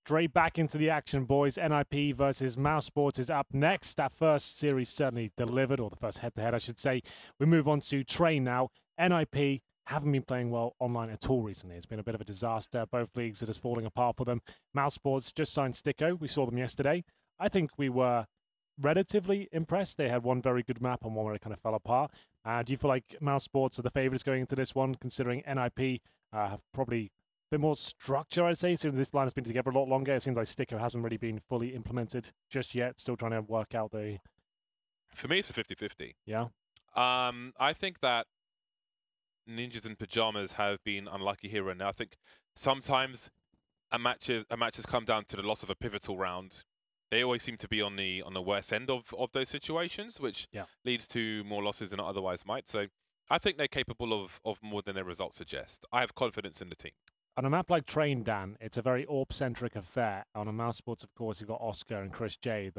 Straight back into the action, boys. NIP versus Mousesports is up next. That first series certainly delivered, or the first head-to-head, I should say. We move on to Train now. NIP haven't been playing well online at all recently. It's been a bit of a disaster. Both leagues are just falling apart for them. Mousesports just signed Sticko. We saw them yesterday. I think we were relatively impressed. They had one very good map and one where it kind of fell apart. Do you feel like Mousesports are the favorites going into this one, considering NIP have probably bit more structure, I'd say, since this line has been together a lot longer? It seems like Sticko hasn't really been fully implemented just yet. Still trying to work out the... For me, it's a 50-50. Yeah? I think that Ninjas in Pajamas have been unlucky here and now. I think sometimes a match has come down to the loss of a pivotal round. They always seem to be on the worst end of those situations, which leads to more losses than it otherwise might. So I think they're capable of more than their results suggest. I have confidence in the team. On a map like Train, Dan, it's a very AWP-centric affair. On a Mousesports, of course, you've got Oscar and Chris J,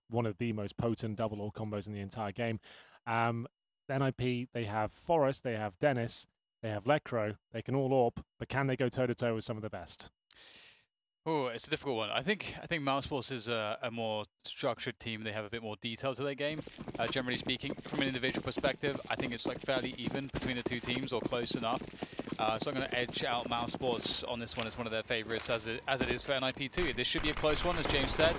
one of the most potent double AWP combos in the entire game. NIP, they have Forest, they have Dennis, they have Lecro. They can all AWP, but can they go toe-to-toe with some of the best? Oh, it's a difficult one. I think Mousesports is a more structured team. They have a bit more detail to their game. Generally speaking, from an individual perspective, I think it's like fairly even between the two teams, or close enough. So I'm going to edge out Mousesports on this one as one of their favorites, as it is for NIP too. This should be a close one, as James said.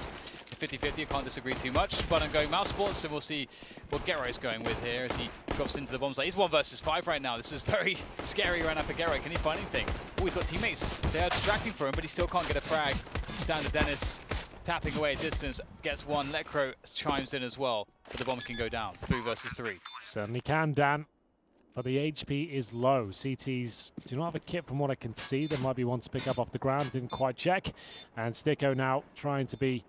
50-50, I can't disagree too much, but I'm going Mousesports, and we'll see what Gero is going with here as he drops into the bomb site. He's 1 versus 5 right now. This is very scary right now for Gero. Can he find anything? Oh, he's got teammates. They are distracting for him, but he still can't get a frag. Down to Dennis, tapping away at distance, gets one. Lecro chimes in as well, but the bomb can go down. 3 versus 3. Certainly can, Dan. But the HP is low. CTs do not have a kit from what I can see. There might be one to pick up off the ground. Didn't quite check. And Sticko now trying to be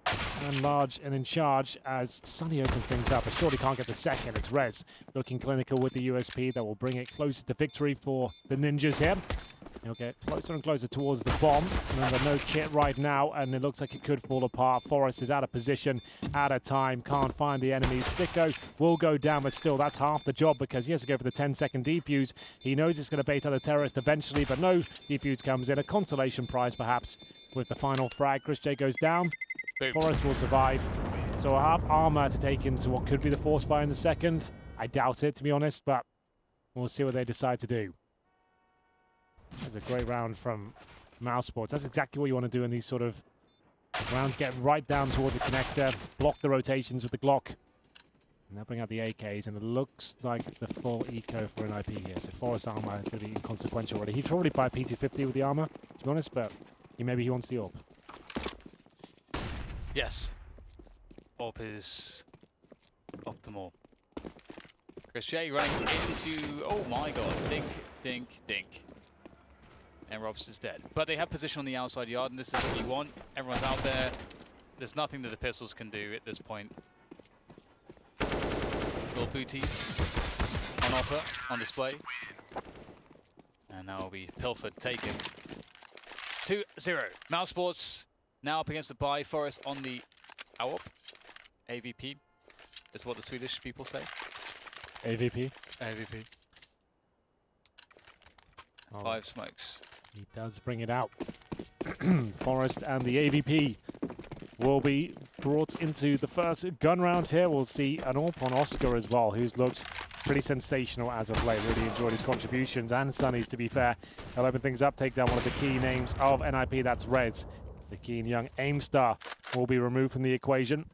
large and in charge as Sunny opens things up. But surely can't get the second. It's Rez looking clinical with the USP that will bring it closer to victory for the Ninjas here. He'll get closer and closer towards the bomb. Remember, no kit right now, and it looks like it could fall apart. Forrest is out of position, out of time, can't find the enemies. Sticko will go down, but still, that's half the job because he has to go for the 10-second defuse. He knows it's going to bait out the terrorist eventually, but no defuse comes in. A consolation prize, perhaps, with the final frag. Chris J goes down. Boom. Forrest will survive. So a half armor to take into what could be the force buy in the second. I doubt it, to be honest, but we'll see what they decide to do. That's a great round from Mousesports. That's exactly what you want to do in these sort of rounds. Get right down towards the connector, block the rotations with the Glock. And they'll bring out the AKs, and it looks like the full eco for NIP here. So Forest armor is going to be inconsequential already. He'd probably buy P250 with the armor, to be honest, but maybe he wants the AWP. Yes. AWP is optimal. Chris J running into, oh my god, dink, dink, dink. And Robs is dead. But they have position on the outside yard, and this is what you want. Everyone's out there. There's nothing that the pistols can do at this point. Little booties on offer, on display. And now will be pilfered, taken. 2-0. Mousesports now up against the buy. Forest on the AWP. AVP is what the Swedish people say. AVP? AVP. Oh. 5 smokes. He does bring it out. Forest and the AVP will be brought into the first gun round here. We'll see an AWP on Oscar as well, who's looked pretty sensational as of late. Really enjoyed his contributions, and Sunny's, to be fair. They'll open things up, take down one of the key names of NIP, that's Reds. The keen young aim star will be removed from the equation.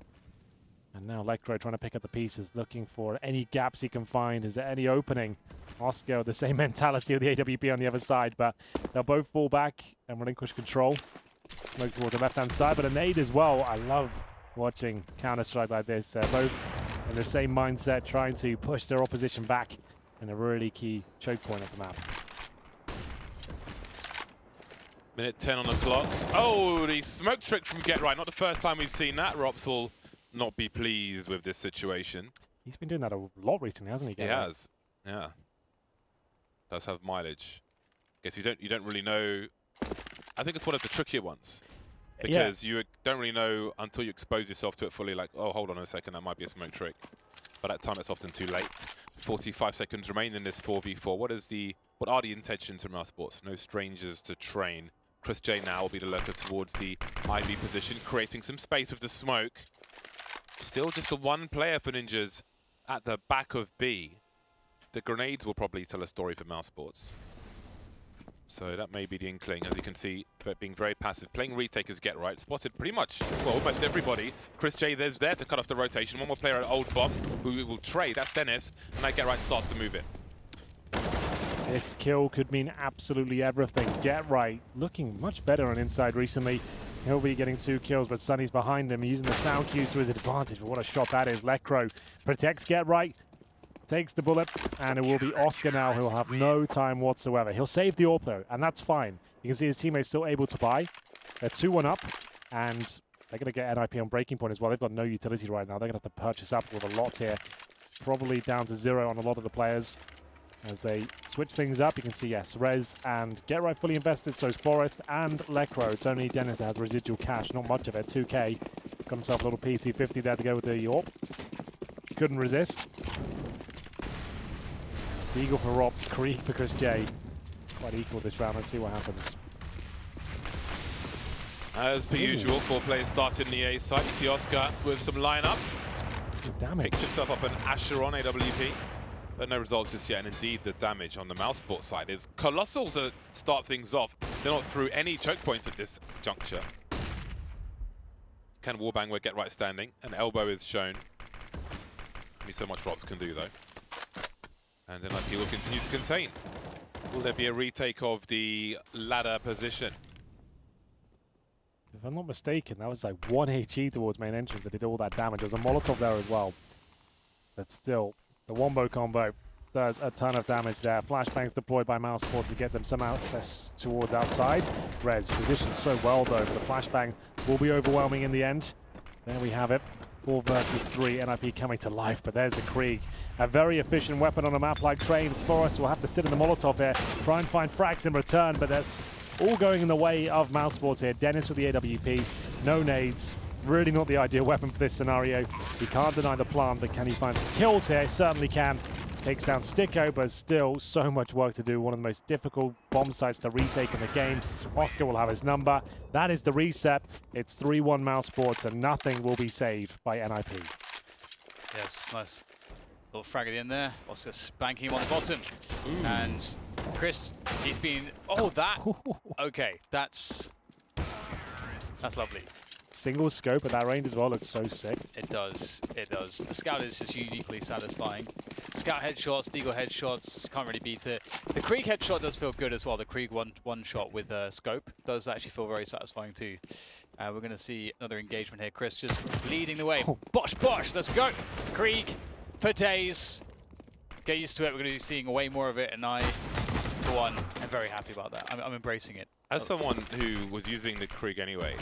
And now Lecro trying to pick up the pieces, looking for any gaps he can find. Is there any opening? Oscar, the same mentality of the AWP on the other side, but they'll both fall back and relinquish control. Smoke towards the left-hand side, but a nade as well. I love watching Counter-Strike like this. Both in the same mindset, trying to push their opposition back in a really key choke point of the map. Minute 10 on the clock. Oh, the smoke trick from Get Right. Not the first time we've seen that. Rops will not be pleased with this situation. He's been doing that a lot recently, hasn't he? He has, yeah. Does have mileage. Guess you don't really know. I think it's one of the trickier ones because you don't really know until you expose yourself to it fully. Like, oh, hold on a second, that might be a smoke trick. By that time, it's often too late. 45 seconds remain in this 4v4. What are the intentions of Mousesports? No strangers to train. Chris J now will be the lurker towards the IB position, creating some space with the smoke. Still just the one player for Ninjas at the back of B. The grenades will probably tell a story for Mousesports. So that may be the inkling, as you can see, being very passive. Playing retaker's get right, spotted pretty much, well, almost everybody. Chris J there's there to cut off the rotation. One more player at Old Bomb who will trade, that's Dennis, and that get right starts to move it. This kill could mean absolutely everything. Get right, looking much better on inside recently. He'll be getting 2 kills, but Sunny's behind him, using the sound cues to his advantage. But what a shot that is. Lecro protects Get Right, takes the bullet, and it will be Oscar now who will have no time whatsoever. He'll save the AWP though, and that's fine. You can see his teammates still able to buy. They're 2-1 up, and they're going to get NIP on breaking point as well. They've got no utility right now. They're going to have to purchase up with a lot here. Probably down to 0 on a lot of the players. As they switch things up, you can see, yes, Rez and Get Right fully invested, so is Forest and Lecro. It's only Dennis that has residual cash, not much of it, 2k. Got himself a little PT50 there to go with the AWP. Couldn't resist. Eagle for Robs, Krieg for Chris J. Quite equal this round, let's see what happens. As per usual, 4 players start in the A site. You see Oscar with some lineups. Good damage. Picked himself up an Asher on AWP. But no results just yet, and indeed the damage on the Mousesports side is colossal to start things off. They're not through any choke points at this juncture. Can wallbang where Get Right standing, and elbow is shown. Only so much Rops can do though. And then NIP will continue to contain. Will there be a retake of the ladder position? If I'm not mistaken, that was like 1 HE towards main entrance that did all that damage. There's a Molotov there as well. But still, the Wombo combo does a ton of damage there. Flashbangs deployed by Mousesports to get them some access towards outside. Rez positioned so well though, but the flashbang will be overwhelming in the end. There we have it. 4 versus 3, NIP coming to life, but there's the Krieg. A very efficient weapon on a map like Train. Forest will have to sit in the Molotov here, try and find frags in return, but that's all going in the way of Mousesports here. Dennis with the AWP, no nades. Really not the ideal weapon for this scenario. He can't deny the plant, but can he find some kills here? Certainly can. Takes down Sticko, but still so much work to do. One of the most difficult bomb sites to retake in the game. Oscar will have his number. That is the reset. It's 3-1 Mousesports, and nothing will be saved by NIP. Yes, nice. Little frag at the end there. Oscar spanking him on the bottom. Ooh. And Chris, he's been... Oh, that... Okay, that's lovely. Single scope at that range as well looks so sick. It does, it does. The Scout is just uniquely satisfying. Scout headshots, Deagle headshots, can't really beat it. The Krieg headshot does feel good as well. The Krieg one shot with scope does actually feel very satisfying too. We're going to see another engagement here. Chris just leading the way. Bosh, bosh, let's go. Krieg for days. Get used to it. We're going to be seeing way more of it, and I, for one, am very happy about that. I'm embracing it. As someone who was using the Krieg anyway,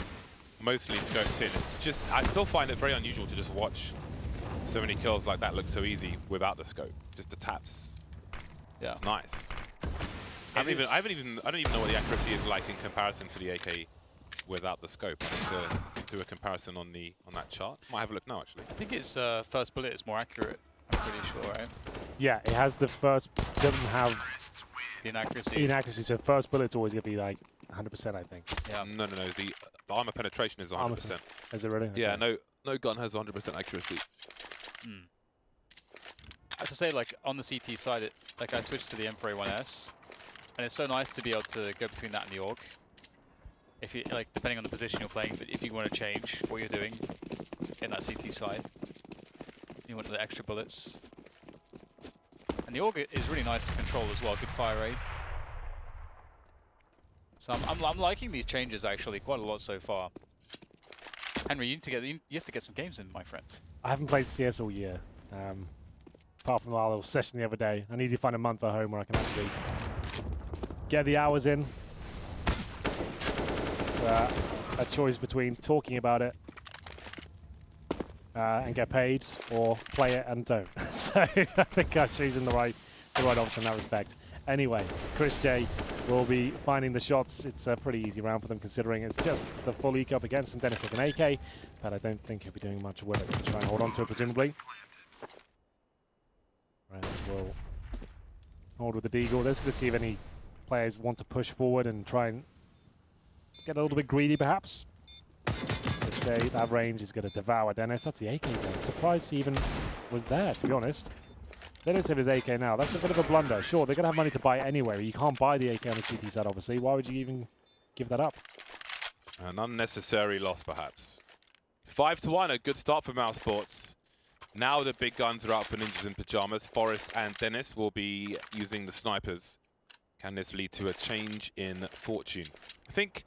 mostly scoped in, it's just, I still find it very unusual to just watch so many kills like that look so easy without the scope. Just the taps. Yeah. It's nice. I don't even know what the accuracy is like in comparison to the AK without the scope. I need to do a comparison on that chart. Might have a look now actually. I think its first bullet is more accurate, I'm pretty sure, right? Yeah, it has the first, doesn't have the inaccuracy. Inaccuracy, so first bullet's always going to be like 100%, I think. Yeah. No. The armor penetration is 100%. Is it really? Yeah, okay. No gun has 100% accuracy. I have to say, like, on the CT side, I switched to the M4A1S, and it's so nice to be able to go between that and the AUG. If you, like, depending on the position you're playing, but if you want to change what you're doing in that CT side, you want the extra bullets. And the AUG is really nice to control as well, good fire rate. So I'm liking these changes actually quite a lot so far. Henry, you have to get some games in, my friend. I haven't played CS all year, apart from our little session the other day. I need to find a month at home where I can actually get the hours in. It's a choice between talking about it and get paid, or play it and don't. So I think I'm choosing the right option in that respect. Anyway, Chris J will be finding the shots. It's a pretty easy round for them considering it's just the full eco up against him. Dennis has an AK, but I don't think he'll be doing much with it. He'll try and hold on to it presumably. Rez will hold with the Deagle. Let's see if any players want to push forward and try and get a little bit greedy, perhaps. That range is going to devour Dennis. That's the AK though. I'm surprised he even was there, to be honest. They don't have his AK now. That's a bit of a blunder. Sure, they're going to have money to buy it anyway. You can't buy the AK on the CT side, obviously. Why would you even give that up? An unnecessary loss, perhaps. 5-1, a good start for Mousesports. Now the big guns are out for Ninjas in Pyjamas. Forrest and Dennis will be using the snipers. Can this lead to a change in fortune? I think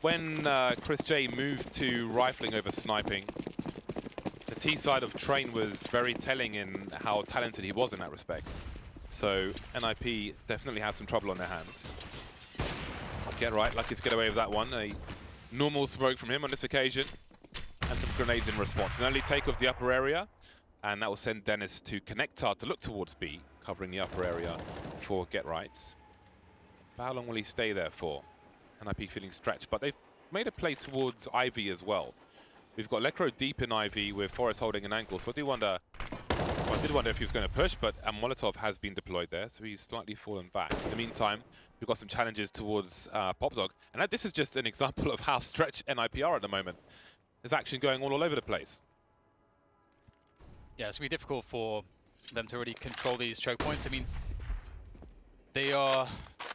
when Chris J moved to rifling over sniping, the T side of Train was very telling in how talented he was in that respect. So NIP definitely have some trouble on their hands. Get right, lucky to get away with that one. A normal smoke from him on this occasion. And some grenades in response. An early take of the upper area. And that will send Dennis to Connectar to look towards B, covering the upper area for Get Rights. How long will he stay there for? NIP feeling stretched, but they've made a play towards Ivy as well. We've got Lekro deep in Ivy with Forrest holding an ankle, so I did wonder if he was going to push, but a Molotov has been deployed there, so he's slightly fallen back. In the meantime, we've got some challenges towards Popdog, and this is just an example of how stretched NIP are at the moment. There's action going all over the place. Yeah, it's going to be difficult for them to really control these choke points. I mean, they are,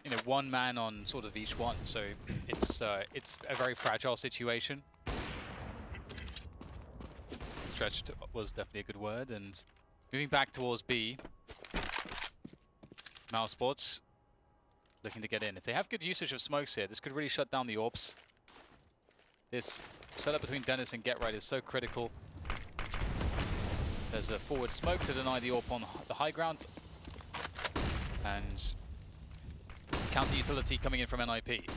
you know, one man on sort of each one, so it's a very fragile situation. Stretched was definitely a good word, and moving back towards B, Mousesports looking to get in. If they have good usage of smokes here, this could really shut down the AWPs. This setup between Dennis and Get Right is so critical. There's a forward smoke to deny the AWP on the high ground, and counter utility coming in from NIP.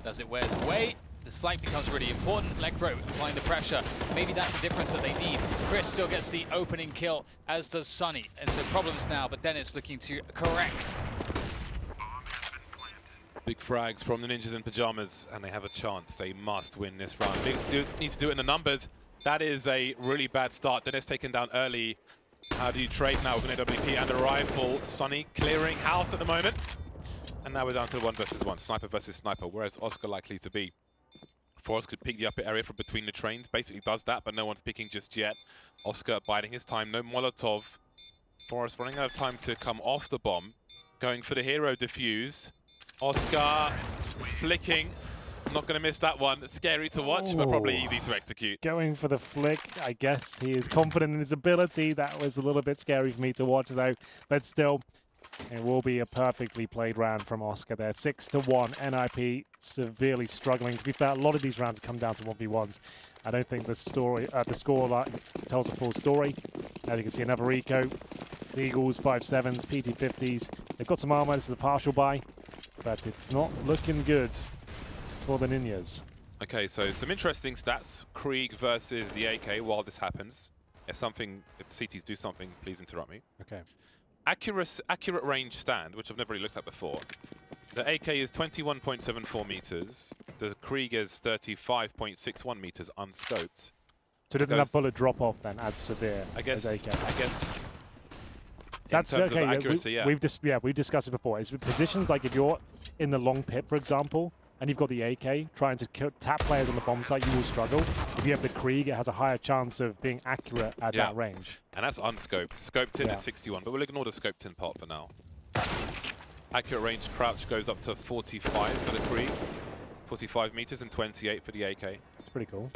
As it wears away, this flank becomes really important. Lekro applying the pressure. Maybe that's the difference that they need. Chris still gets the opening kill, as does Sunny. And so problems now, but Dennis looking to correct. Big frags from the Ninjas in Pyjamas, and they have a chance. They must win this round. They need to do it in the numbers. That is a really bad start. Dennis taken down early. How do you trade now with an AWP and a rifle? Sunny clearing house at the moment. And now we're down to 1 versus 1. Sniper versus sniper. Where's Oscar likely to be? Forrest could pick the upper area from between the trains. Basically does that, but no one's picking just yet. Oscar biding his time. No Molotov. Forrest running out of time to come off the bomb. Going for the hero defuse. Oscar flicking. Not going to miss that one. It's scary to watch, but probably easy to execute. Going for the flick. I guess he is confident in his ability. That was a little bit scary for me to watch, though. But still, it will be a perfectly played round from Oscar there. 6-1. NIP severely struggling. To be fair, a lot of these rounds come down to 1v1s. I don't think the score tells a full story. As you can see, another Eco. Eagles, 5.7s, PT50s. They've got some armor. This is a partial buy, but it's not looking good for the Ninjas. Okay, so some interesting stats. Krieg versus the AK while this happens. If CTs do something, please interrupt me. Okay. Accurate range stand, which I've never really looked at before. The AK is 21.74 meters. The Krieg is 35.61 meters unscoped. So doesn't that bullet drop off then as severe as AK? I guess. That's in terms okay. of accuracy, yeah. We've discussed it before. It's positions like if you're in the long pit, for example, and you've got the AK trying to tap players on the bomb site, you will struggle. If you have the Krieg, it has a higher chance of being accurate at that range. And that's unscoped. Scoped in is 61, but we'll ignore the scoped in part for now. Accurate range crouch goes up to 45 for the Krieg, 45 meters and 28 for the AK. It's pretty cool.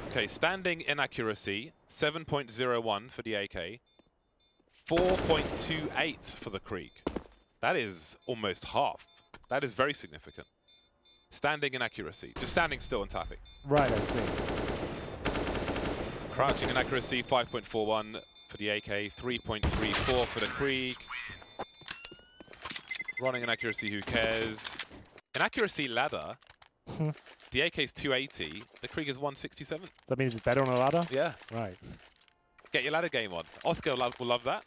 Okay, standing inaccuracy, 7.01 for the AK, 4.28 for the Krieg. That is almost half. That is very significant. Standing inaccuracy, just standing still and tapping. Right, I see. Crouching inaccuracy, 5.41 for the AK, 3.34 for the Krieg. Running inaccuracy, who cares? Inaccuracy ladder, the AK is 280, the Krieg is 167. So that means it's better on a ladder? Yeah. Right. Get your ladder game on. Oscar will love that.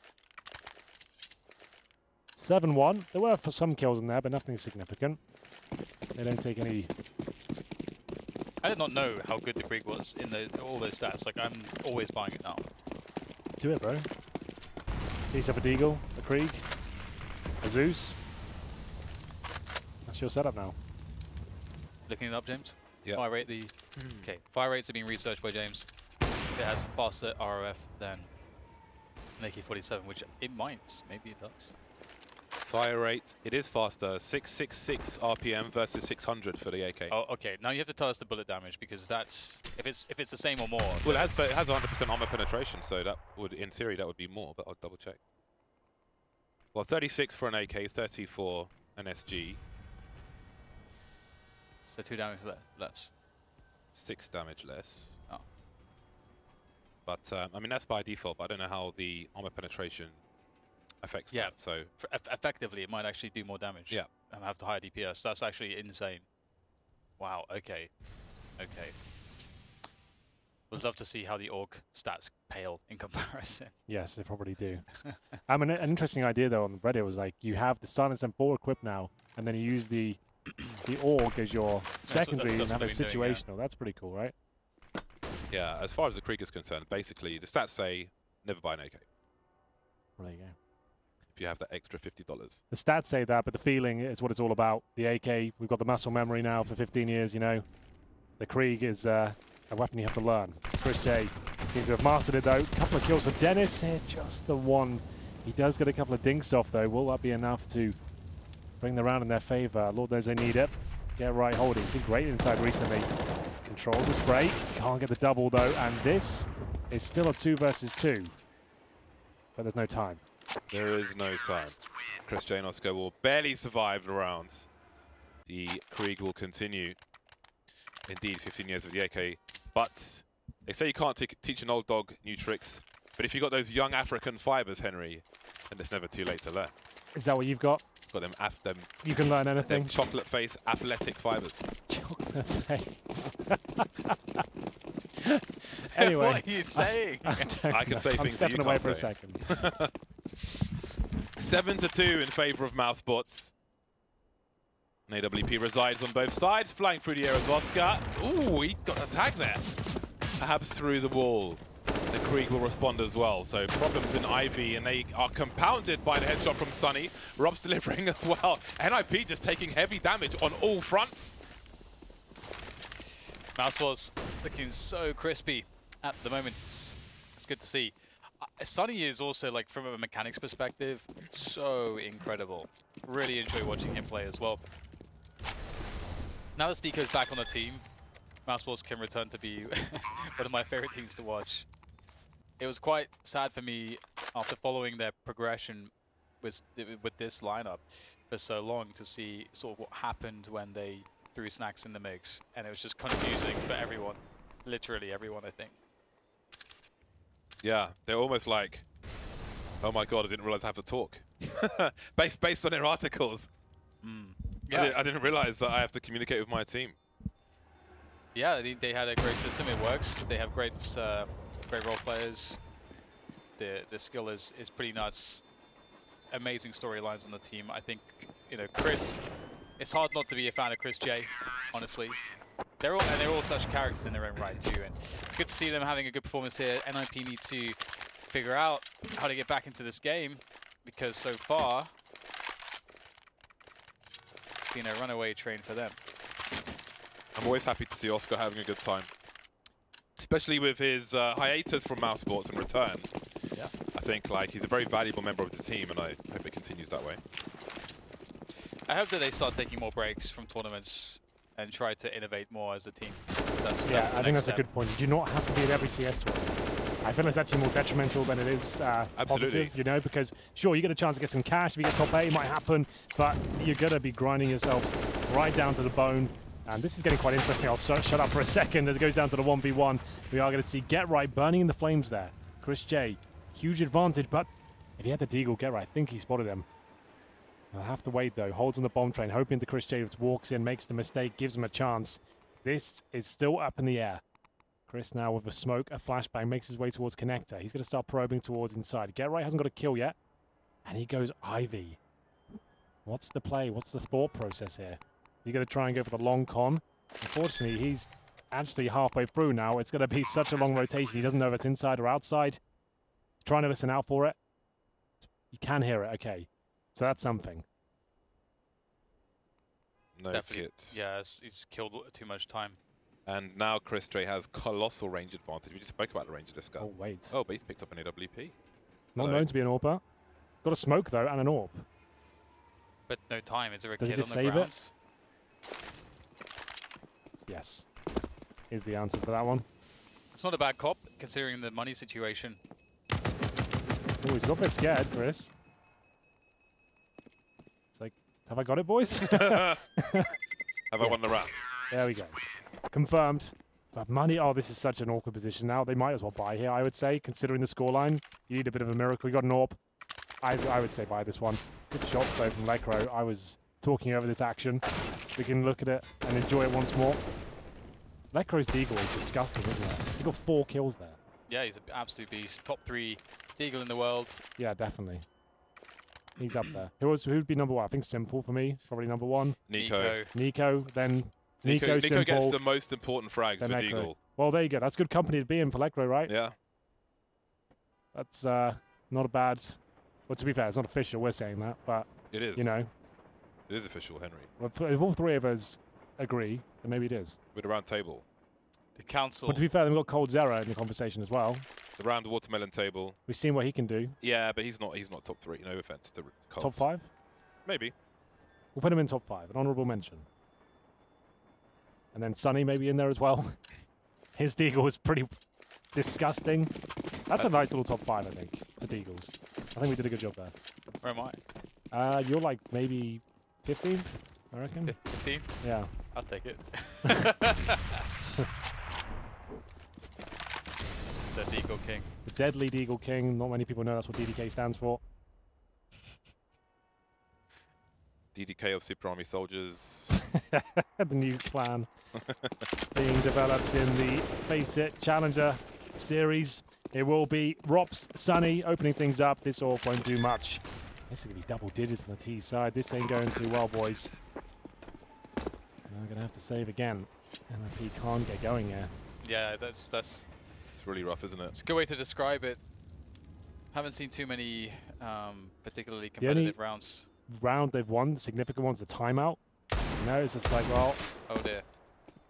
7-1. There were some kills in there, but nothing significant. They don't take any... I did not know how good the Krieg was in all those stats. Like, I'm always buying it now. Do it, bro. Piece up a Deagle, a Krieg, a Zeus. That's your setup now. Looking it up, James? Yeah. Fire rate, okay, fire rates are being researched by James. It has faster ROF than an AK-47, which it might. Maybe it does. Fire rate, it is faster. 666 RPM versus 600 for the AK. Oh, okay. Now you have to tell us the bullet damage, because that's if it's the same or more. Well, it has 100% armor penetration, so that would, in theory, that would be more. But I'll double check. Well, 36 for an AK, 30 for an SG. So 2 damage less. 6 damage less. Oh. But I mean, that's by default. But I don't know how the armor penetration affects that. So effectively, it might actually do more damage. Yeah. And have the higher DPS. That's actually insane. Wow. Okay. Okay. Would love to see how the orc stats pale in comparison. Yes, they probably do. I mean, an interesting idea though on Reddit was like you have the Silence M4 equipped now, and then you use the orc as your secondary and have a situational. Doing, yeah. That's pretty cool, right? Yeah. As far as the Krieg is concerned, basically the stats say never buy an AK. Well, there you go. If you have that extra $50. The stats say that, but the feeling is what it's all about. The AK, we've got the muscle memory now for 15 years, you know. The Krieg is a weapon you have to learn. Chris J seems to have mastered it, though. A couple of kills for Dennis here, just the one. He does get a couple of dinks off, though. Will that be enough to bring the round in their favor? Lord knows they need it. Get right holding. Been great inside recently. Controls the spray. Can't get the double, though. And this is still a 2 versus 2. But there's no time. There is no time. Chris J and Oscar will barely survive the round. The Krieg will continue. Indeed, 15 years of the AK. But they say you can't teach an old dog new tricks. But if you've got those young African fibers, Henry, then it's never too late to learn. Is that what you've got? Got them you can learn anything. Them chocolate face athletic fibers. Chocolate face. Anyway. What are you saying? I can say I'm things stepping that you away can't for say. a second. 7-2 in favor of Mousesports. An AWP resides on both sides, flying through the air as Oscar. Ooh, he got a tag there. Perhaps through the wall. The Krieg will respond as well. So problems in Ivy, and they are compounded by the headshot from Sunny. Rob's delivering as well. NIP just taking heavy damage on all fronts. Mousesports looking so crispy at the moment. It's good to see. Sunny is also, like, from a mechanics perspective, so incredible. Really enjoy watching him play as well. Now that Steeko's back on the team, Mousesports can return to be one of my favorite teams to watch. It was quite sad for me after following their progression with this lineup for so long to see sort of what happened when they threw Snacks in the mix, and it was just confusing for everyone, literally everyone, I think. Yeah, they're almost like, oh my god, I didn't realize I have to talk. based on their articles. Yeah. I didn't realize that I have to communicate with my team. Yeah, they had a great system. It works. They have great role players. The skill is pretty nuts. Amazing storylines on the team. I think, you know, Chris. It's hard not to be a fan of Chris J, honestly. They're all such characters in their own right too, and it's good to see them having a good performance here. NIP need to figure out how to get back into this game, because so far it's been a runaway train for them. I'm always happy to see Oscar having a good time, especially with his hiatus from Mousesports and return. Yeah, I think like he's a very valuable member of the team, and I hope it continues that way. I hope that they start taking more breaks from tournaments and try to innovate more as a team. That's I think that's a good point. You do not have to be at every CS tournament. I feel it's actually more detrimental than it is positive, you know, because sure, you get a chance to get some cash. If you get top 8, it might happen, but you're going to be grinding yourselves right down to the bone. And this is getting quite interesting. I'll shut up for a second as it goes down to the 1v1. We are going to see Get Right burning in the flames there. Chris J, huge advantage, but if he had the deagle, Get Right, I think he spotted him. He'll have to wait, though. Holds on the bomb train, hoping the Chris J walks in, makes the mistake, gives him a chance. This is still up in the air. Chris now with a smoke, a flashbang, makes his way towards connector. He's going to start probing towards inside. Get Right hasn't got a kill yet. And he goes Ivy. What's the play? What's the thought process here? He's going to try and go for the long con. Unfortunately, he's actually halfway through now. It's going to be such a long rotation. He doesn't know if it's inside or outside. He's trying to listen out for it. You can hear it. Okay. So that's something. No Definitely, kit. yeah, it's killed too much time. And now Chris Dre has colossal range advantage. We just spoke about the range of this gun. Oh, wait. Oh, but he's picked up an AWP. Not Hello. known to be an AWPer. Got a smoke, though, and an AWP. But no time. Is there a Does it kid just on the save ground? it? Yes. Is the answer for that one. It's not a bad cop, considering the money situation. Oh, he's got a bit scared, Chris. It's like, have I got it, boys? Have I won the round? There we go. Confirmed. But money, oh, this is such an awkward position now. They might as well buy here, I would say, considering the scoreline. You need a bit of a miracle. You got an AWP. I would say buy this one. Good shots, though, from Lekro. I was talking over this action. We can look at it and enjoy it once more. Lekro's deagle is disgusting, isn't it? He got 4 kills there. Yeah, he's an absolute beast. Top 3 deagle in the world. Yeah, definitely. He's up there. Who'd be number 1? I think Simple for me. Probably number 1. Nico. Nico, then Nico Simple. Nico gets the most important frags for Lekro. deagle. Well, there you go. That's good company to be in for Lekro, right? Yeah. That's not a bad... Well, to be fair, it's not official. We're saying that, but, It is. you know, It is official, Henry. well, if all 3 of us agree, then maybe it is. With a round table. The council. But to be fair, then we've got Cold Zero in the conversation as well. The round watermelon table. We've seen what he can do. Yeah, but he's not top 3. No offense to Coles. Top 5? Maybe. We'll put him in top 5. An honourable mention. And then Sunny maybe in there as well. His deagle was pretty disgusting. That's a nice little top 5, I think, for deagles. I think we did a good job there. Where am I? You're like maybe 15th, I reckon. 15? Yeah. I'll take it. The Deagle King. The Deadly Deagle King. Not many people know that's what DDK stands for. DDK of Super Army Soldiers. The new clan being developed in the FACEIT Challenger series. It will be Rops, Sunny opening things up. This all won't do much. This is going to be double digits on the T side. This ain't going too well, boys. I'm going to have to save again. MFP can't get going here. Yeah, that's It's really rough, isn't it? it's a good way to describe it. Haven't seen too many particularly The only- competitive rounds. Round they've won, the significant one's the timeout. You know, it's just like, well, Oh dear.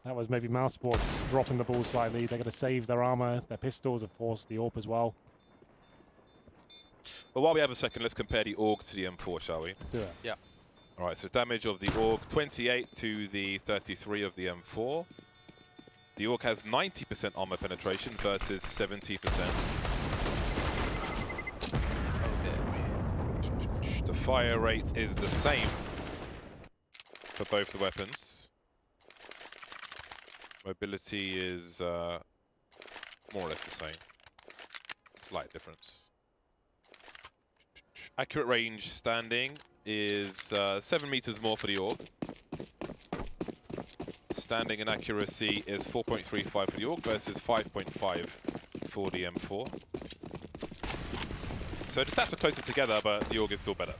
that was maybe Mousesports dropping the ball slightly. They're going to save their armor, their pistols, of course, the AWP as well. But while we have a second, let's compare the AUG to the M4, shall we? Do it. Yeah. All right, so damage of the AUG, 28 to the 33 of the M4. The AUG has 90% armor penetration versus 70%. Oh dear. The fire rate is the same for both the weapons. Mobility is more or less the same. Slight difference. Accurate range standing is 7 meters more for the AUG. Standing and accuracy is 4.35 for the AUG versus 5.5 for the M4. So the stats are closer together, but the AUG is still better.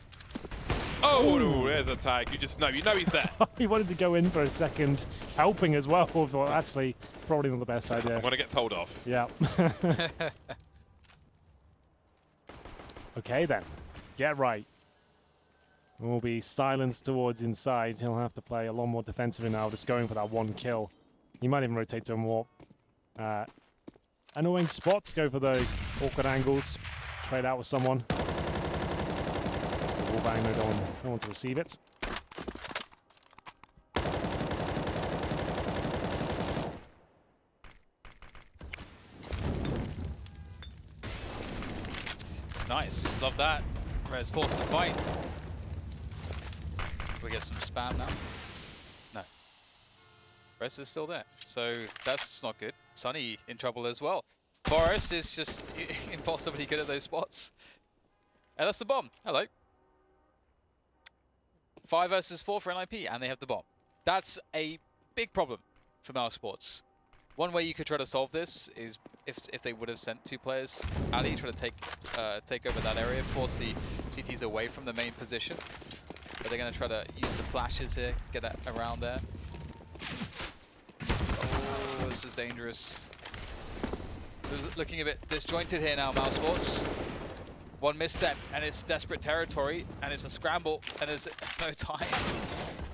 Oh, there's a tag. You know he's there. He wanted to go in for a second, helping as well. Well, actually, probably not the best idea. I'm going to get told off. Yeah. Okay, then. Get right. Will be silenced towards inside. He'll have to play a lot more defensively now, just going for that 1 kill. He might even rotate to a more annoying spots, go for the awkward angles, trade out with someone. Just the wall bang, no one to receive it. Nice. Love that. Red's forced to fight. We get some spam now. No. Res is still there. So that's not good. Sunny in trouble as well. Forrest is just impossibly good at those spots. And that's the bomb. Hello. 5 versus 4 for NIP, and they have the bomb. That's a big problem for Mousesports. One way you could try to solve this is if they would have sent 2 players, Ali, try to take over that area, force the CTs away from the main position. But they're going to try to use the flashes here, get that around there. Oh, this is dangerous. Looking a bit disjointed here now, Mousesports. 1 misstep, and it's desperate territory, and it's a scramble, and there's no time.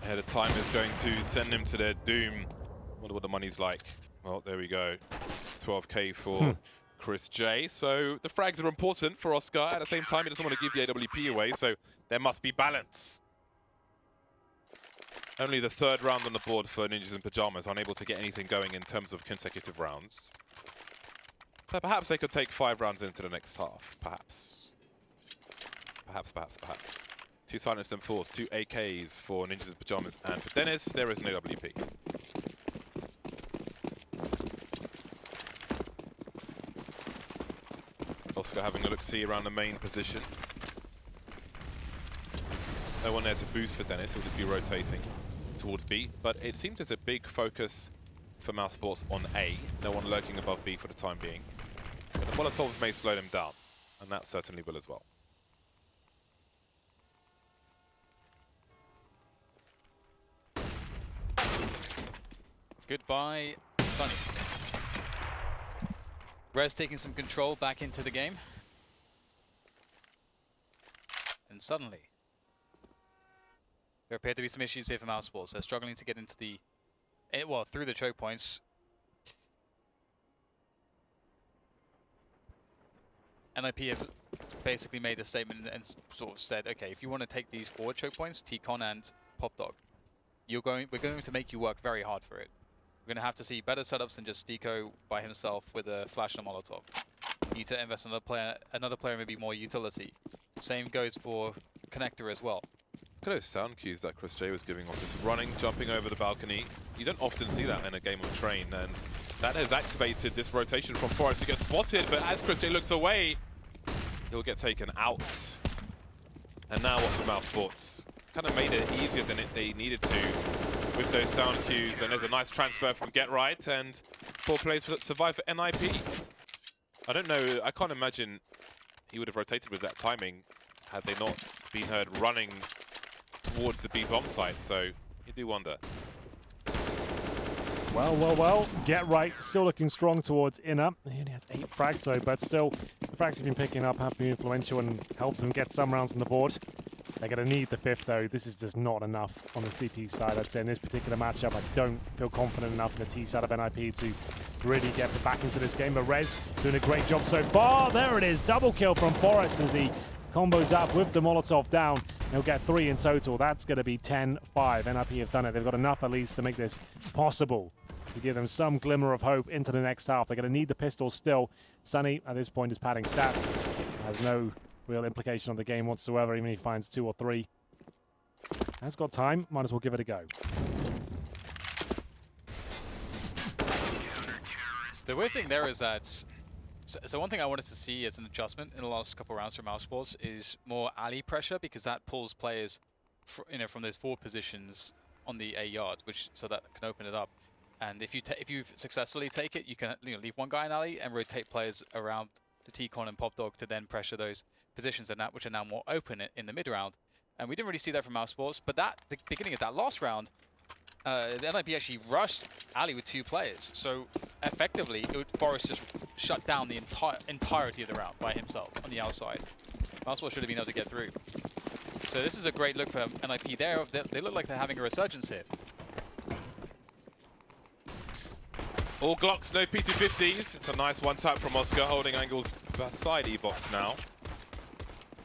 Ahead of time is going to send him to their doom. Wonder what the money's like. Well, there we go. 12k for Chris J. So the frags are important for Oscar. At the same time, he doesn't want to give the AWP away, so there must be balance. Only the third round on the board for Ninjas in Pajamas, unable to get anything going in terms of consecutive rounds. So perhaps they could take 5 rounds into the next half. Perhaps. Perhaps. 2 silenced and 4s, 2 AKs for Ninjas in Pajamas, and for Dennis, there is an AWP. Oscar having a look-see around the main position. No one there to boost for Dennis, he'll just be rotating towards B, but it seems there's a big focus for Mousesports on A. No one lurking above B for the time being. But the Molotovs may slow them down, and that certainly will as well. Goodbye, Sunny. Rez taking some control back into the game. And suddenly, there appear to be some issues here for Mousesports. They're struggling to get into the, well, through the choke points. NIP have basically made a statement and sort of said, okay, if you want to take these forward choke points, T-Con and Popdog, we're going to make you work very hard for it. We're going to have to see better setups than just Stiko by himself with a flash and a Molotov. You need to invest in another player, maybe more utility. Same goes for Connector as well. Look at those sound cues that Chris J was giving off. Just running, jumping over the balcony. You don't often see that in a game of Train, and that has activated this rotation from Forest to get spotted, but as Chris J looks away, he'll get taken out. And now what for Mousesports? Kind of made it easier than they needed to with those sound cues, and there's a nice transfer from Get Right, and 4 players survive for NIP. I don't know, I can't imagine he would have rotated with that timing had they not been heard running towards the B bomb site, so you do wonder. Well, Get Right still looking strong towards inner. He only has 8 frags though, but still, the frags have been picking up, have been influential and helped them get some rounds on the board. They're going to need the 5th though. This is just not enough on the CT side. I'd say in this particular matchup, I don't feel confident enough in the T side of NIP to really get back into this game. But Rez doing a great job so far. There it is, double kill from Forrest as he combos up with the Molotov down. He'll get 3 in total. That's going to be 10-5. NIP have done it. They've got enough at least to make this possible, to give them some glimmer of hope into the next half. They're going to need the pistol still. Sunny, at this point, is padding stats. Has no real implication on the game whatsoever, even if he finds 2 or 3. Has got time, might as well give it a go. The weird thing there is that, so one thing I wanted to see as an adjustment in the last couple of rounds for Mousesports is more alley pressure, because that pulls players from those forward positions on the A yard, so that can open it up. And if you successfully take it, you can leave one guy in alley and rotate players around the T-Con and Popdog to then pressure those positions which are now more open in the mid round. And we didn't really see that from Mousesports, but the beginning of that last round, the NIP actually rushed alley with 2 players. So effectively, Forrest just shut down the entirety of the round by himself on the outside. Mousesports should have been able to get through. So this is a great look for NIP there. They look like they're having a resurgence here. All Glocks, no P250s. It's a nice one-tap from Oscar, holding angles beside E-Box now.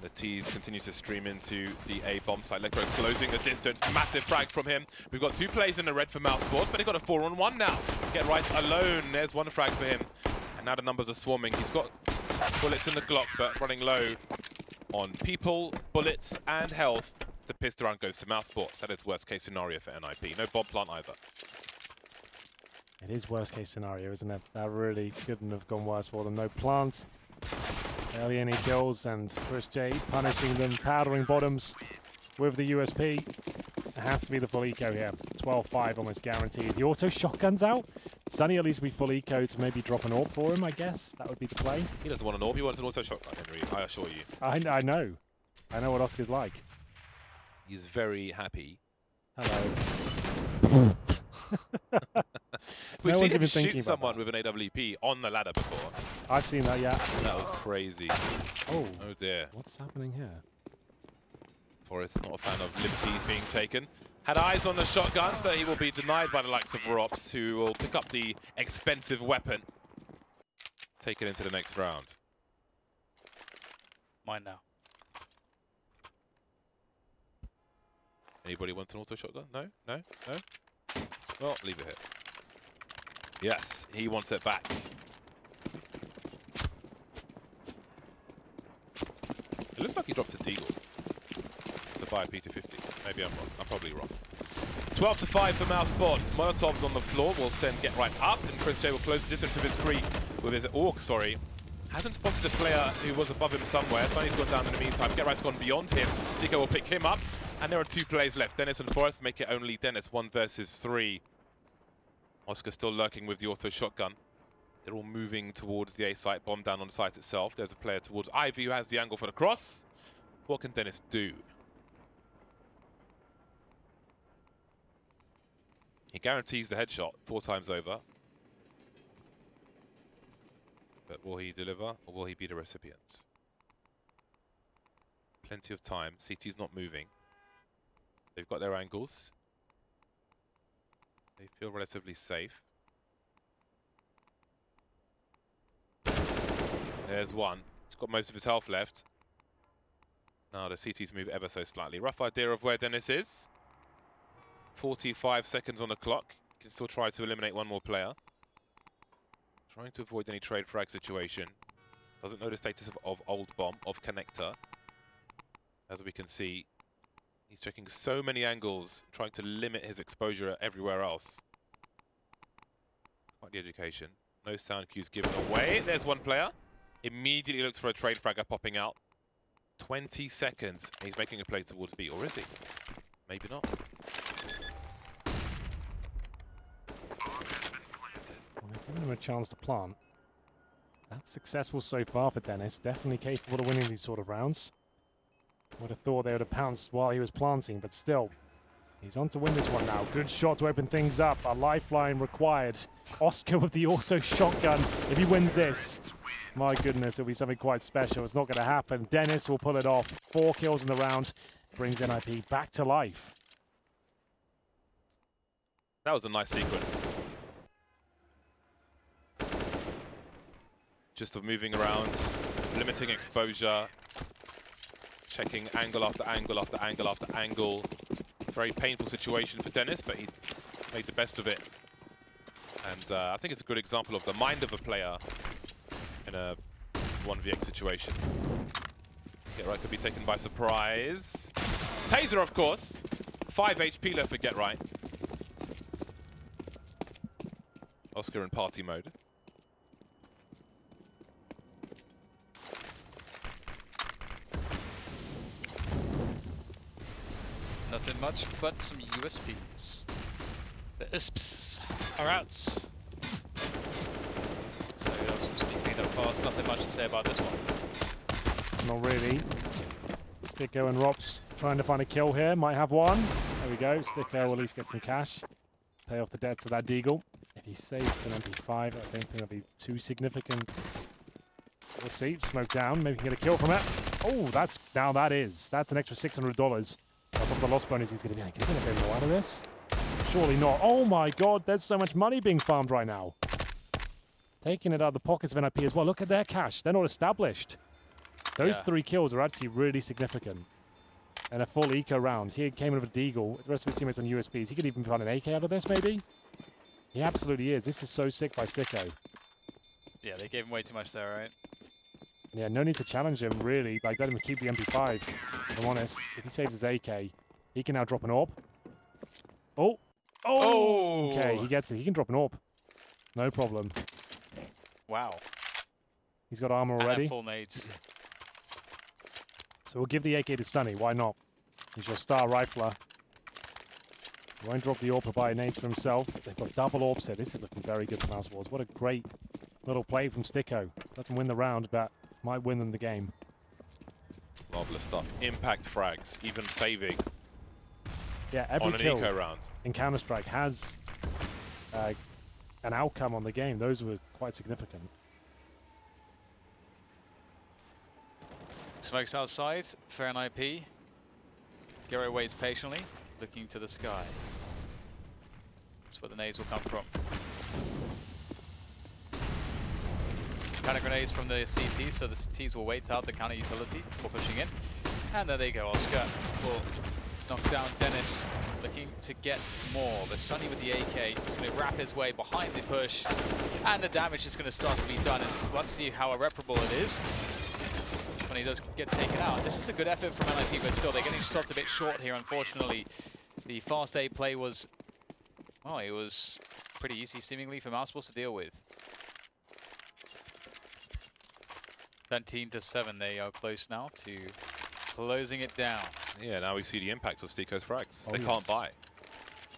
The T's continue to stream into the A bomb site. Lekro closing the distance. Massive frag from him. We've got 2 plays in the red for Mousesports, but they've got a 4-on-1 now. Get Right alone. There's 1 frag for him. And now the numbers are swarming. He's got bullets in the Glock, but running low on people, bullets, and health. The pistol round goes to Mousesports. That is worst case scenario for NIP. No bomb plant either. It is worst case scenario, isn't it? That really couldn't have gone worse for them. No plant, barely any kills, and Chris J punishing them, powdering bottoms with the USP. It has to be the full eco here. 12-5 almost guaranteed. The auto shotgun's out. Sunny at least be full eco to maybe drop an AWP for him, I guess. That would be the play. He doesn't want an AWP, he wants an auto shotgun, Henry, I assure you. I know. I know what Oscar's like. He's very happy. Hello. We've No seen one's him even shoot thinking someone about with an AWP on the ladder before. I've seen that, yeah. That was crazy. Oh dear. What's happening here? Forrest not a fan of liberties being taken. Had eyes on the shotgun, but he will be denied by the likes of Rops, who will pick up the expensive weapon. Take it into the next round. Mine now. Anybody wants an auto shotgun? No? No? No? Well, leave it here. Yes, he wants it back. It looks like he dropped a Deagle to buy a P250. Maybe I'm wrong. I'm probably wrong. 12-5 for Mousesports. Molotov's on the floor. Will send Get Right up, and Chris J will close the distance with his with his Orc, sorry. Hasn't spotted the player who was above him somewhere. Sonny's gone down in the meantime. Get Right's gone beyond him. Zico will pick him up, and there are 2 players left. Dennis and Forrest make it only Dennis, 1 versus 3. Oscar still lurking with the auto shotgun. They're all moving towards the A site, bomb down on the site itself. There's a player towards Ivy who has the angle for the cross. What can Dennis do? He guarantees the headshot 4 times over. But will he deliver, or will he be the recipient? Plenty of time. CT's not moving. They've got their angles. They feel relatively safe. There's one. He's got most of his health left. Now the CT's move ever so slightly. Rough idea of where Dennis is. 45 seconds on the clock. Can still try to eliminate 1 more player. Trying to avoid any trade frag situation. Doesn't know the status of Old Bomb, of Connector. As we can see, he's checking so many angles, trying to limit his exposure everywhere else. Quite the education. No sound cues given away. There's 1 player. Immediately looks for a trade fragger popping out. 20 seconds. And he's making a play towards B, or is he? Maybe not. Well, giving him a chance to plant. That's successful so far for Dennis. Definitely capable of winning these sort of rounds. Would have thought they would have pounced while he was planting, but still. He's on to win this one now. Good shot to open things up. A lifeline required. Oscar with the auto shotgun. If he wins this, my goodness, it'll be something quite special. It's not going to happen. Dennis will pull it off. 4 kills in the round. Brings NIP back to life. That was a nice sequence. Just of moving around, limiting exposure, checking angle after angle after angle after angle. Very painful situation for Dennis, but he made the best of it. And I think it's a good example of the mind of a player in a 1vx situation. Get Right could be taken by surprise. Taser, of course. 5 HP left for Get Right. Oscar in party mode. Nothing much but some USPs. The ISPs are out. So just keeping up fast. Nothing much to say about this one. Not really. Sticko and Rops trying to find a kill here. Might have one. There we go. Sticko will at least get some cash. Pay off the debts of that Deagle. If he saves an MP5, I don't think that'll be too significant. We'll see. Smoke down. Maybe he can get a kill from it. Oh, that's an extra $600. On top of the loss bonus, he's going to be getting a bit more out of this. Surely not. Oh my god, there's so much money being farmed right now. Taking it out of the pockets of NIP as well. Look at their cash. They're not established. Those 3 kills are actually really significant. And a full eco round. He came in with a Deagle. The rest of his teammates on USBs. He could even find an AK out of this, maybe? He absolutely is. This is so sick by Sticko. Yeah, they gave him way too much there, right? Yeah, no need to challenge him, really. Like, let him keep the MP5. If I'm honest, if he saves his AK, he can now drop an AWP. Oh! Oh! Okay, he gets it. He can drop an AWP. No problem. Wow. He's got armor already. And full nades. So we'll give the AK to Sunny. Why not? He's your star rifler. He won't drop the AWP or buy nades for himself. They've got double AWPs here. This is looking very good for Mousesports. What a great little play from Sticko. Doesn't win the round, but might win them the game. Marvelous stuff. Impact frags, even saving. Yeah, every on an kill eco round in Counter-Strike has an outcome on the game. Those were quite significant. Smokes outside for NIP. Gary waits patiently. looking to the sky. That's where the nades will come from. Counter grenades from the CT, so the CTs will wait out the counter utility before pushing in. And there they go, Oscar will knock down Dennis, looking to get more. But Sonny with the AK is going to wrap his way behind the push, and the damage is going to start to be done. And we'll see how irreparable it is. Sonny does get taken out. This is a good effort from NIP, but still they're getting stopped a bit short here, unfortunately. The fast A play was, well, it was pretty easy seemingly for Mousesports to deal with. 17-7, they are close now to closing it down. Yeah, now we see the impact of Stico's frags. Oh, they yes. can't buy.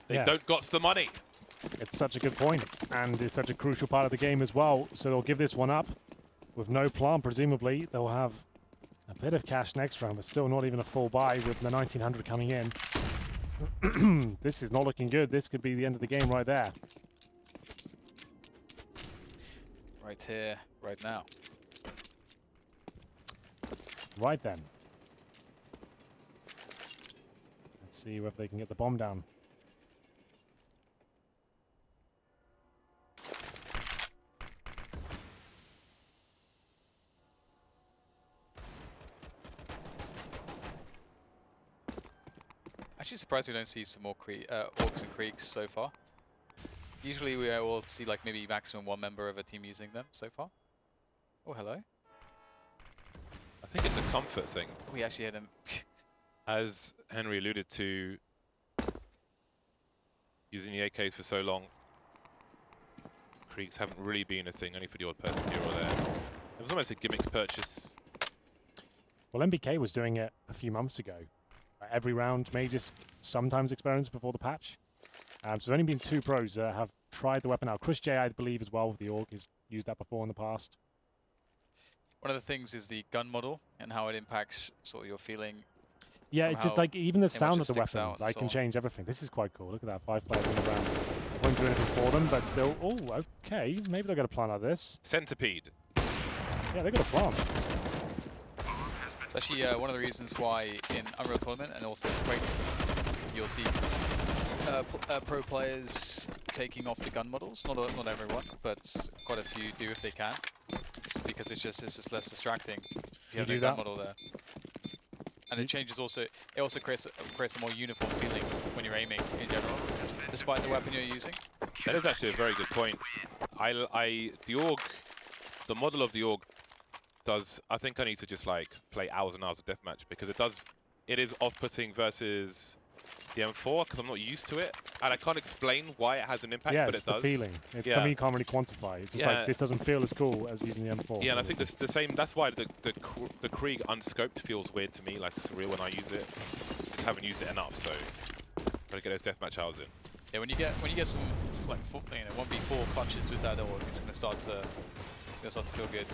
They Yeah. don't got the money. It's such a good point, and it's such a crucial part of the game as well. So they'll give this one up with no plant, presumably. They'll have a bit of cash next round, but still not even a full buy with the 1900 coming in. This is not looking good. This could be the end of the game right there. Right here, right now. Right then. Let's see whether they can get the bomb down. Actually surprised we don't see some more orcs and creeks so far. Usually we will see like maybe maximum one member of a team using them so far. Oh, hello. I think it's a comfort thing. We actually had him. As Henry alluded to, using the AKs for so long, creeks haven't really been a thing, only for the odd person here or there. It was almost a gimmick purchase. Well, MBK was doing it a few months ago. Every round, maybe just sometimes experiments before the patch. So there's only been 2 pros that have tried the weapon out. Chris J, I believe, as well, with the AUG, has used that before in the past. One of the things is the gun model and how it impacts sort of your feeling. Yeah, it's just like even the sound of the sticks weapon, out like, and can so on. change everything. This is quite cool. Look at that, 5 players in the round. Won't do anything for them, but still. Oh, okay. Maybe they'll get a plant out of this. Centipede. Yeah, they got a plant. It's actually one of the reasons why in Unreal Tournament and also Quake, you'll see pro players taking off the gun models. Not everyone, but quite a few do if they can. It's because it's just less distracting. You have the gun model there, and it changes also. It also creates a more uniform feeling when you're aiming in general, despite the weapon you're using. That is actually a very good point. The model of the AUG does. I think I need to just like play hours and hours of deathmatch because it is off-putting versus the M4 because I'm not used to it, and I can't explain why it has an impact, Yeah, but it's it does. the feeling. It's something you can't really quantify. It's just like, this doesn't feel as cool as using the M4. Yeah, and I think the same. That's why the Krieg unscoped feels weird to me, like surreal when I use it. Just haven't used it enough, so gotta get those deathmatch hours in. Yeah, when you get some like 1v4 clutches with that AUG, it's gonna start to feel good.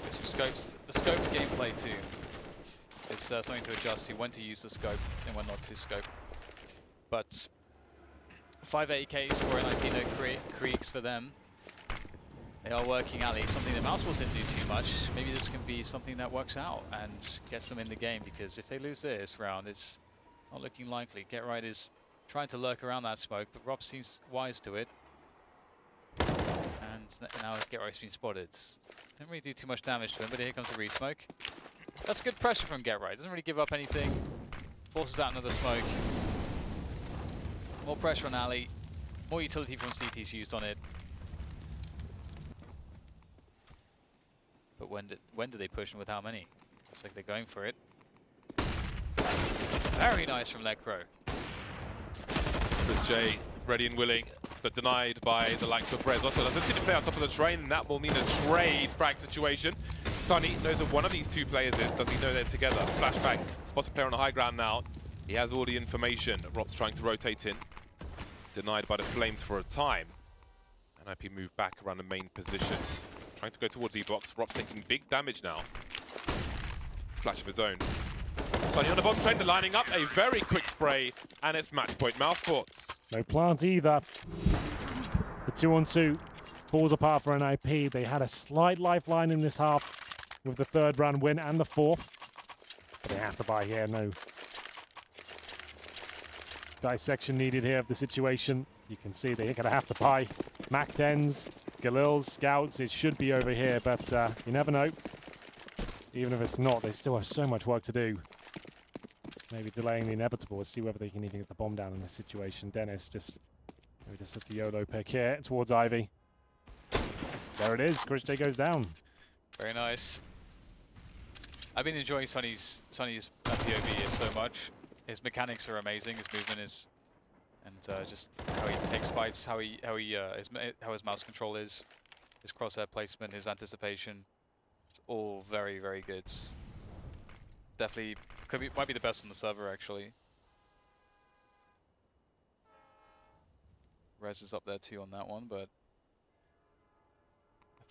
Get some scopes. The scoped gameplay too. It's something to adjust to when to use the scope and when not to scope. But 5 AKs for NIP, no creeks for them. They are working alley, something that Mousesports didn't do too much. Maybe this can be something that works out and gets them in the game, because if they lose this round, it's not looking likely. Get Right is trying to lurk around that smoke, but Rob seems wise to it. And now Get Right's been spotted. Didn't really do too much damage to him, but here comes the re-smoke. That's good pressure from Get Right. Doesn't really give up anything. Forces out another smoke. More pressure on alley. More utility from CT's used on it. But when do they push and with how many? Looks like they're going for it. Very nice from Lecro. Chris J, ready and willing, but denied by the likes of Rez. Also, doesn't seem to play on top of the train, and that will mean a trade frag situation. Sonny knows that one of these 2 players is. Does he know they're together? Flashback. Spots a player on the high ground now. He has all the information. Rob's trying to rotate in. Denied by the Flames for a time. NIP move back around the main position. Trying to go towards E-Box. Rob's taking big damage now. Flash of his own. Sonny on the bottom train, they're lining up. A very quick spray, and it's match point Mousesports. No plant either. The 2-on-2 falls apart for NIP. They had a slight lifeline in this half with the 3rd round win and the 4th. But they have to buy here. No dissection needed here of the situation. You can see they're going to have to buy Mac 10s, Galil's, Scouts. It should be over here, but you never know. Even if it's not, they still have so much work to do. Maybe delaying the inevitable. Let's see whether they can even get the bomb down in this situation. Dennis maybe just at the YOLO pick here towards Ivy. There it is. Christe goes down. Very nice. I've been enjoying Sonny's POV so much. His mechanics are amazing. His movement is, and just how he takes fights, how his mouse control is, his crosshair placement, his anticipation. It's all very, very good. Definitely might be the best on the server actually. Rez is up there too on that one, but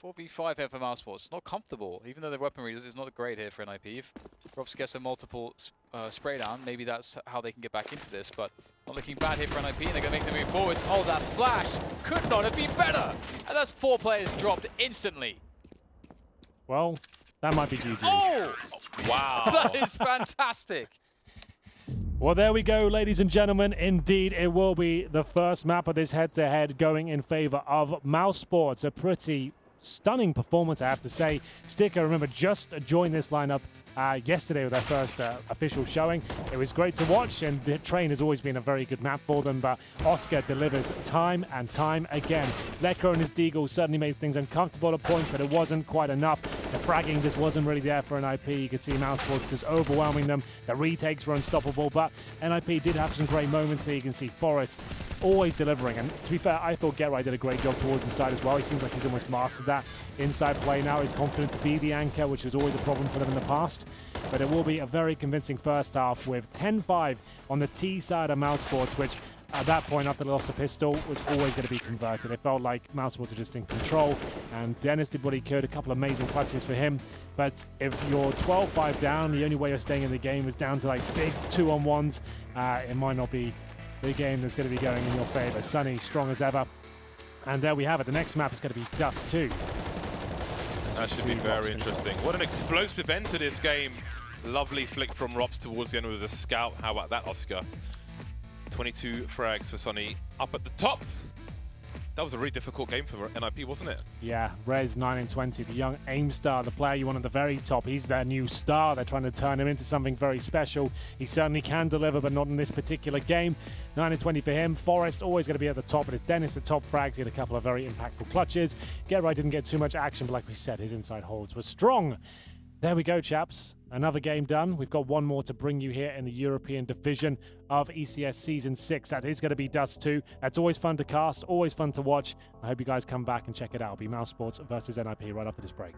4v5 here for Mousesports. Not comfortable, even though the weaponry is not great here for NIP. If Robs gets a multiple spray down, maybe that's how they can get back into this, but not looking bad here for NIP, and they're going to make the move forwards. Oh, that flash could not have been better! And that's 4 players dropped instantly. Well, that might be GG. Oh! Wow. That is fantastic. Well, there we go, ladies and gentlemen. Indeed, it will be the first map of this head-to-head going in favor of Mousesports. A pretty stunning performance, I have to say. Sticker, remember, just joined this lineup yesterday with their first official showing. It was great to watch, and the train has always been a very good map for them, but Oscar delivers time and time again. Lecco and his Deagle certainly made things uncomfortable at points, but it wasn't quite enough. The fragging just wasn't really there for NIP. You could see Mousesports just overwhelming them. The retakes were unstoppable, but NIP did have some great moments here. You can see Forrest always delivering, and to be fair, I thought Get Right did a great job towards inside as well. He seems like he's almost mastered that inside play now. He's confident to be the anchor, which was always a problem for them in the past. But it will be a very convincing first half with 10-5 on the T side of Mousesports, which at that point, after they lost the pistol, was always going to be converted. It felt like Mousesports were just in control, and Dennis did what he could. A couple of amazing clutches for him. But if you're 12-5 down, the only way you're staying in the game is down to like big 2-on-1s. It might not be the game that's going to be going in your favor. Sunny, strong as ever. And there we have it. The next map is going to be Dust 2. That should be very interesting. What an explosive end to this game. Lovely flick from Rops towards the end with a scout. How about that, Oscar? 22 frags for Sonny up at the top. That was a really difficult game for NIP, wasn't it? Yeah, Rez 9-20, the young aim star, the player you want at the very top. He's their new star. They're trying to turn him into something very special. He certainly can deliver, but not in this particular game. 9-20 for him. Forrest always going to be at the top, but it's Dennis the top frags. He had a couple of very impactful clutches. Get Right didn't get too much action, but like we said, his inside holds were strong. There we go, chaps. Another game done. We've got one more to bring you here in the European division of ECS Season 6. That is going to be Dust 2. That's always fun to cast, always fun to watch. I hope you guys come back and check it out. It'll be Mousesports versus NIP right after this break.